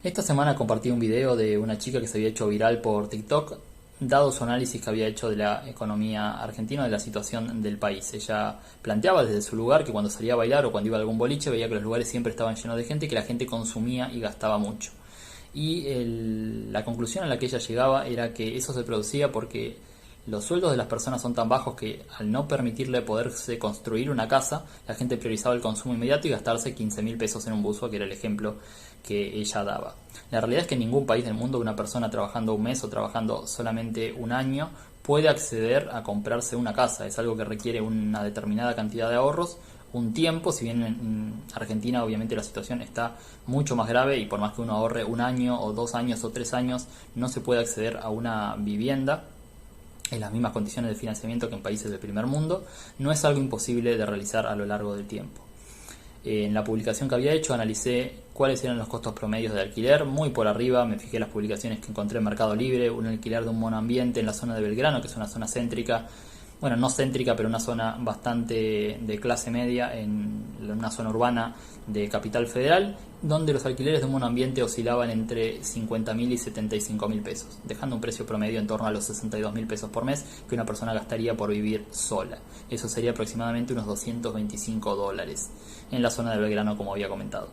Esta semana compartí un video de una chica que se había hecho viral por TikTok, dado su análisis que había hecho de la economía argentina, de la situación del país. Ella planteaba desde su lugar que cuando salía a bailar o cuando iba a algún boliche veía que los lugares siempre estaban llenos de gente y que la gente consumía y gastaba mucho. Y la conclusión a la que ella llegaba era que eso se producía porque los sueldos de las personas son tan bajos que al no permitirle poderse construir una casa, la gente priorizaba el consumo inmediato y gastarse 15.000 pesos en un buzo, que era el ejemplo que ella daba. La realidad es que en ningún país del mundo una persona trabajando un mes o trabajando solamente un año puede acceder a comprarse una casa. Es algo que requiere una determinada cantidad de ahorros, un tiempo, si bien en Argentina obviamente la situación está mucho más grave y por más que uno ahorre un año o 2 años o 3 años no se puede acceder a una vivienda en las mismas condiciones de financiamiento que en países del primer mundo. No es algo imposible de realizar a lo largo del tiempo. En la publicación que había hecho analicé cuáles eran los costos promedios de alquiler, muy por arriba me fijé las publicaciones que encontré en Mercado Libre, un alquiler de un monoambiente en la zona de Belgrano, que es una zona céntrica, bueno, no céntrica, pero una zona bastante de clase media, en una zona urbana de Capital Federal, donde los alquileres de un monoambiente oscilaban entre 50.000 y 75.000 pesos, dejando un precio promedio en torno a los 62.000 pesos por mes que una persona gastaría por vivir sola. Eso sería aproximadamente unos $225 en la zona de Belgrano, como había comentado.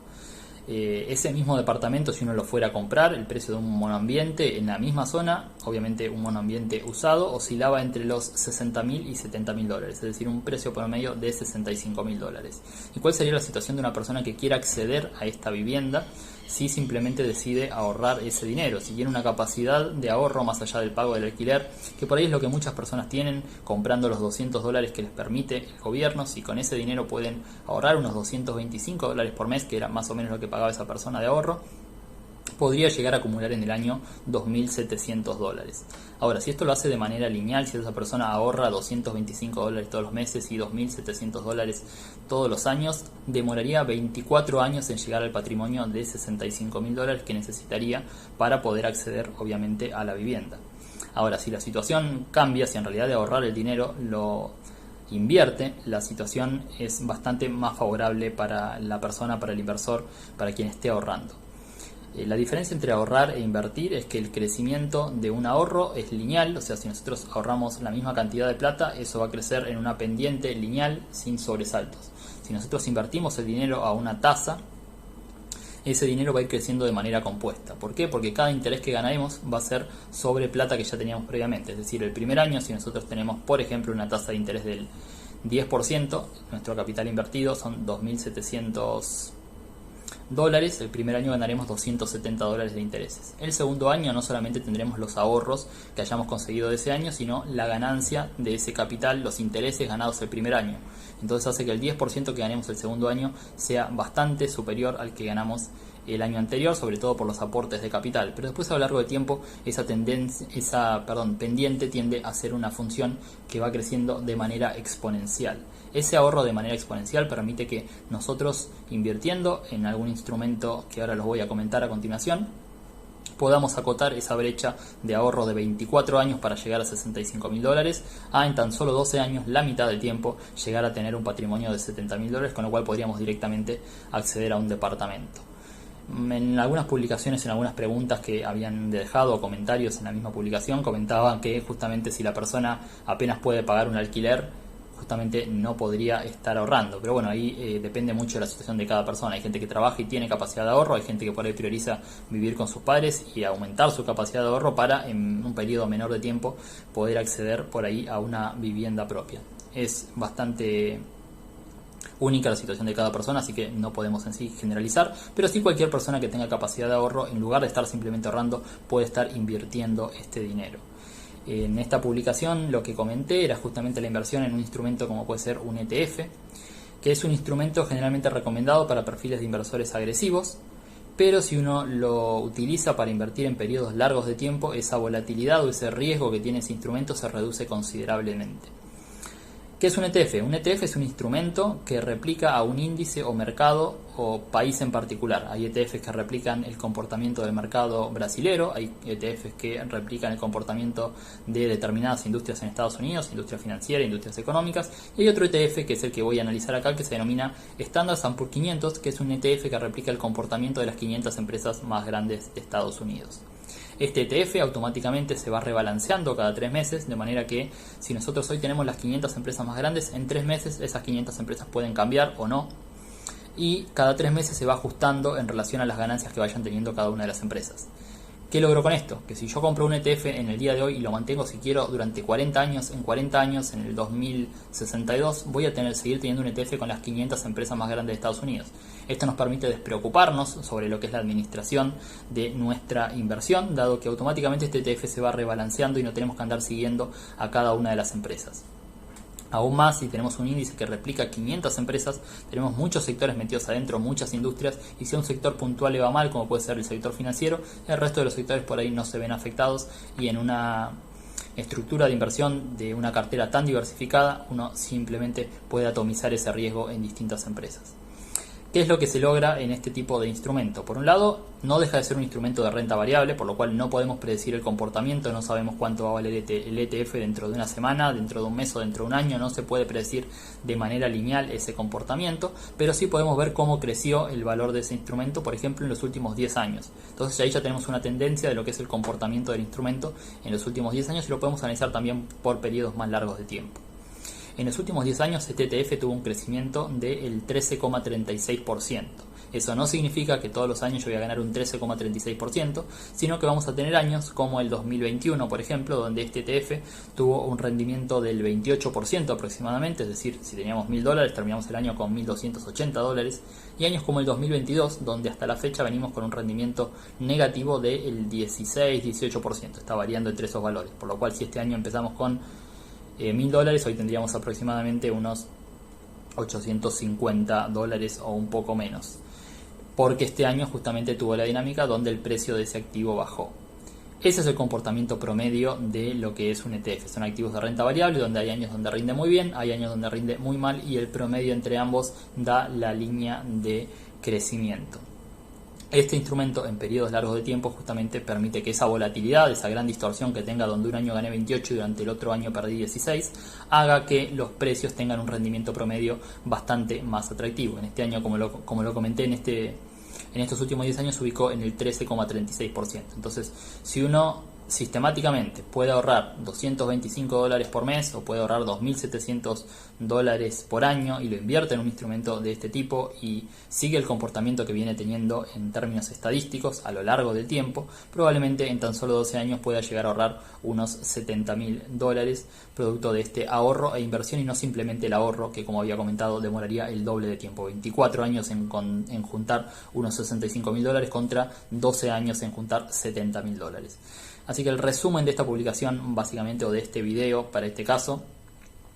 Ese mismo departamento, si uno lo fuera a comprar, el precio de un monoambiente en la misma zona, obviamente un monoambiente usado, oscilaba entre los 60.000 y 70.000 dólares, es decir, un precio promedio de 65.000 dólares. ¿Y cuál sería la situación de una persona que quiera acceder a esta vivienda si simplemente decide ahorrar ese dinero? Si tiene una capacidad de ahorro más allá del pago del alquiler, que por ahí es lo que muchas personas tienen, comprando los $200 que les permite el gobierno, si con ese dinero pueden ahorrar unos $225 por mes, que era más o menos lo que pagaba esa persona de ahorro, podría llegar a acumular en el año $2.700. Ahora, si esto lo hace de manera lineal, si esa persona ahorra $225 todos los meses y $2.700 todos los años, demoraría 24 años en llegar al patrimonio de $65.000 que necesitaría para poder acceder, obviamente, a la vivienda. Ahora, si la situación cambia, si en realidad de ahorrar el dinero lo invierte, la situación es bastante más favorable para la persona, para el inversor, para quien esté ahorrando. La diferencia entre ahorrar e invertir es que el crecimiento de un ahorro es lineal, o sea, si nosotros ahorramos la misma cantidad de plata, eso va a crecer en una pendiente lineal sin sobresaltos. Si nosotros invertimos el dinero a una tasa, ese dinero va a ir creciendo de manera compuesta. ¿Por qué? Porque cada interés que ganaremos va a ser sobre plata que ya teníamos previamente. Es decir, el primer año, si nosotros tenemos, por ejemplo, una tasa de interés del 10%, nuestro capital invertido son $2.700. El primer año ganaremos $270 de intereses. El segundo año no solamente tendremos los ahorros que hayamos conseguido de ese año, sino la ganancia de ese capital, los intereses ganados el primer año. Entonces hace que el 10% que ganemos el segundo año sea bastante superior al que ganamos el año anterior, sobre todo por los aportes de capital. Pero después a lo largo del tiempo esa pendiente tiende a ser una función que va creciendo de manera exponencial. Ese ahorro de manera exponencial permite que nosotros, invirtiendo en algún instrumento que ahora los voy a comentar a continuación, podamos acotar esa brecha de ahorro de 24 años para llegar a $65.000 a en tan solo 12 años, la mitad del tiempo, llegar a tener un patrimonio de $70.000, con lo cual podríamos directamente acceder a un departamento. En algunas publicaciones, en algunas preguntas que habían dejado o comentarios en la misma publicación, comentaban que justamente si la persona apenas puede pagar un alquiler, justamente no podría estar ahorrando. Pero bueno, ahí depende mucho de la situación de cada persona. Hay gente que trabaja y tiene capacidad de ahorro, hay gente que por ahí prioriza vivir con sus padres y aumentar su capacidad de ahorro para en un periodo menor de tiempo poder acceder por ahí a una vivienda propia. Es bastante única la situación de cada persona, así que no podemos en sí generalizar, pero sí cualquier persona que tenga capacidad de ahorro, en lugar de estar simplemente ahorrando, puede estar invirtiendo este dinero. En esta publicación lo que comenté era justamente la inversión en un instrumento como puede ser un ETF, que es un instrumento generalmente recomendado para perfiles de inversores agresivos, pero si uno lo utiliza para invertir en periodos largos de tiempo, esa volatilidad o ese riesgo que tiene ese instrumento se reduce considerablemente. ¿Qué es un ETF? Un ETF es un instrumento que replica a un índice o mercado o país en particular. Hay ETFs que replican el comportamiento del mercado brasilero, hay ETFs que replican el comportamiento de determinadas industrias en Estados Unidos, industria financiera, industrias económicas, y hay otro ETF que es el que voy a analizar acá, que se denomina Standard & Poor's 500, que es un ETF que replica el comportamiento de las 500 empresas más grandes de Estados Unidos. Este ETF automáticamente se va rebalanceando cada 3 meses, de manera que si nosotros hoy tenemos las 500 empresas más grandes, en 3 meses esas 500 empresas pueden cambiar o no, y cada 3 meses se va ajustando en relación a las ganancias que vayan teniendo cada una de las empresas. ¿Qué logro con esto? Que si yo compro un ETF en el día de hoy y lo mantengo, si quiero, durante 40 años, en 40 años, en el 2062, voy a seguir teniendo un ETF con las 500 empresas más grandes de Estados Unidos. Esto nos permite despreocuparnos sobre lo que es la administración de nuestra inversión, dado que automáticamente este ETF se va rebalanceando y no tenemos que andar siguiendo a cada una de las empresas. Aún más, si tenemos un índice que replica 500 empresas, tenemos muchos sectores metidos adentro, muchas industrias, y si un sector puntual le va mal, como puede ser el sector financiero, el resto de los sectores por ahí no se ven afectados, y en una estructura de inversión de una cartera tan diversificada, uno simplemente puede atomizar ese riesgo en distintas empresas. ¿Qué es lo que se logra en este tipo de instrumento? Por un lado, no deja de ser un instrumento de renta variable, por lo cual no podemos predecir el comportamiento, no sabemos cuánto va a valer el ETF dentro de una semana, dentro de un mes o dentro de un año, no se puede predecir de manera lineal ese comportamiento, pero sí podemos ver cómo creció el valor de ese instrumento, por ejemplo, en los últimos 10 años. Entonces ahí ya tenemos una tendencia de lo que es el comportamiento del instrumento en los últimos 10 años y lo podemos analizar también por periodos más largos de tiempo. En los últimos 10 años este ETF tuvo un crecimiento del 13,36%. Eso no significa que todos los años yo voy a ganar un 13,36%, sino que vamos a tener años como el 2021, por ejemplo, donde este ETF tuvo un rendimiento del 28% aproximadamente, es decir, si teníamos $1.000, terminamos el año con $1.280, y años como el 2022, donde hasta la fecha venimos con un rendimiento negativo del 16-18%, está variando entre esos valores, por lo cual si este año empezamos con $1.000, hoy tendríamos aproximadamente unos $850 o un poco menos, porque este año justamente tuvo la dinámica donde el precio de ese activo bajó. Ese es el comportamiento promedio de lo que es un ETF. Son activos de renta variable donde hay años donde rinde muy bien, hay años donde rinde muy mal, y el promedio entre ambos da la línea de crecimiento. Este instrumento en periodos largos de tiempo justamente permite que esa volatilidad, esa gran distorsión que tenga, donde un año gané 28 y durante el otro año perdí 16, haga que los precios tengan un rendimiento promedio bastante más atractivo. En este año, como lo comenté, en estos últimos 10 años se ubicó en el 13,36%. Entonces, si uno sistemáticamente puede ahorrar $225 por mes o puede ahorrar $2.700 por año y lo invierte en un instrumento de este tipo y sigue el comportamiento que viene teniendo en términos estadísticos a lo largo del tiempo, probablemente en tan solo 12 años pueda llegar a ahorrar unos $70.000 producto de este ahorro e inversión, y no simplemente el ahorro que, como había comentado, demoraría el doble de tiempo, 24 años en juntar unos $65.000 contra 12 años en juntar $70.000. Así que el resumen de esta publicación, básicamente, o de este video para este caso,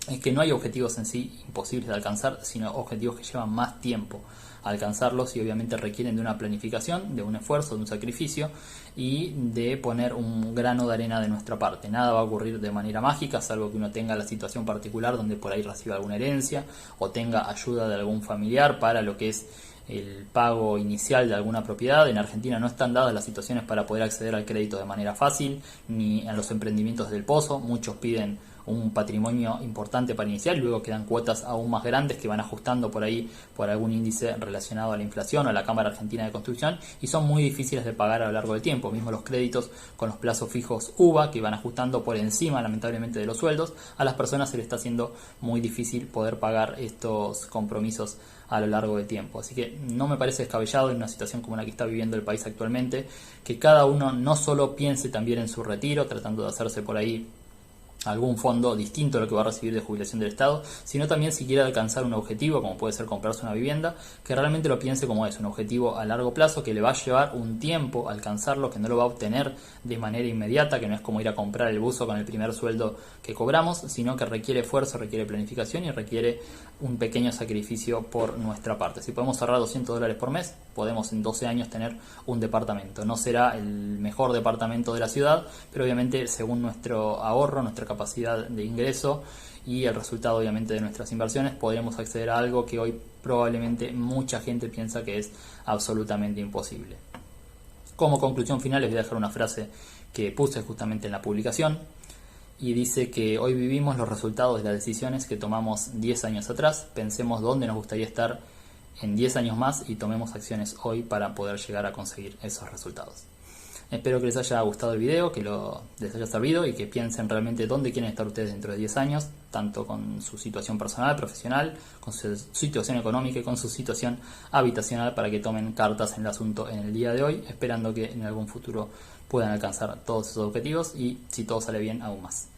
es que no hay objetivos en sí imposibles de alcanzar, sino objetivos que llevan más tiempo a alcanzarlos y obviamente requieren de una planificación, de un esfuerzo, de un sacrificio y de poner un grano de arena de nuestra parte. Nada va a ocurrir de manera mágica, salvo que uno tenga la situación particular donde por ahí reciba alguna herencia o tenga ayuda de algún familiar para lo que es el pago inicial de alguna propiedad. En Argentina no están dadas las situaciones para poder acceder al crédito de manera fácil, ni a los emprendimientos del pozo. Muchos piden un patrimonio importante para iniciar y luego quedan cuotas aún más grandes que van ajustando por ahí por algún índice relacionado a la inflación o a la Cámara Argentina de Construcción, y son muy difíciles de pagar a lo largo del tiempo. Mismo los créditos con los plazos fijos UVA, que van ajustando por encima lamentablemente de los sueldos, a las personas se les está haciendo muy difícil poder pagar estos compromisos a lo largo del tiempo. Así que no me parece descabellado en una situación como la que está viviendo el país actualmente, que cada uno no solo piense también en su retiro, tratando de hacerse por ahí algún fondo distinto a lo que va a recibir de jubilación del Estado, sino también si quiere alcanzar un objetivo, como puede ser comprarse una vivienda, que realmente lo piense como es, un objetivo a largo plazo que le va a llevar un tiempo alcanzarlo, que no lo va a obtener de manera inmediata, que no es como ir a comprar el buzo con el primer sueldo que cobramos, sino que requiere esfuerzo, requiere planificación y requiere un pequeño sacrificio por nuestra parte. Si podemos ahorrar $200 por mes, podemos en 12 años tener un departamento. No será el mejor departamento de la ciudad, pero obviamente según nuestro ahorro, nuestra capacidad de ingreso y el resultado obviamente de nuestras inversiones, podremos acceder a algo que hoy probablemente mucha gente piensa que es absolutamente imposible. Como conclusión final les voy a dejar una frase que puse justamente en la publicación y dice que hoy vivimos los resultados de las decisiones que tomamos 10 años atrás. Pensemos dónde nos gustaría estar en 10 años más y tomemos acciones hoy para poder llegar a conseguir esos resultados. Espero que les haya gustado el video, que les haya servido y que piensen realmente dónde quieren estar ustedes dentro de 10 años, tanto con su situación personal, profesional, con su situación económica y con su situación habitacional, para que tomen cartas en el asunto en el día de hoy, esperando que en algún futuro puedan alcanzar todos esos objetivos y, si todo sale bien, aún más.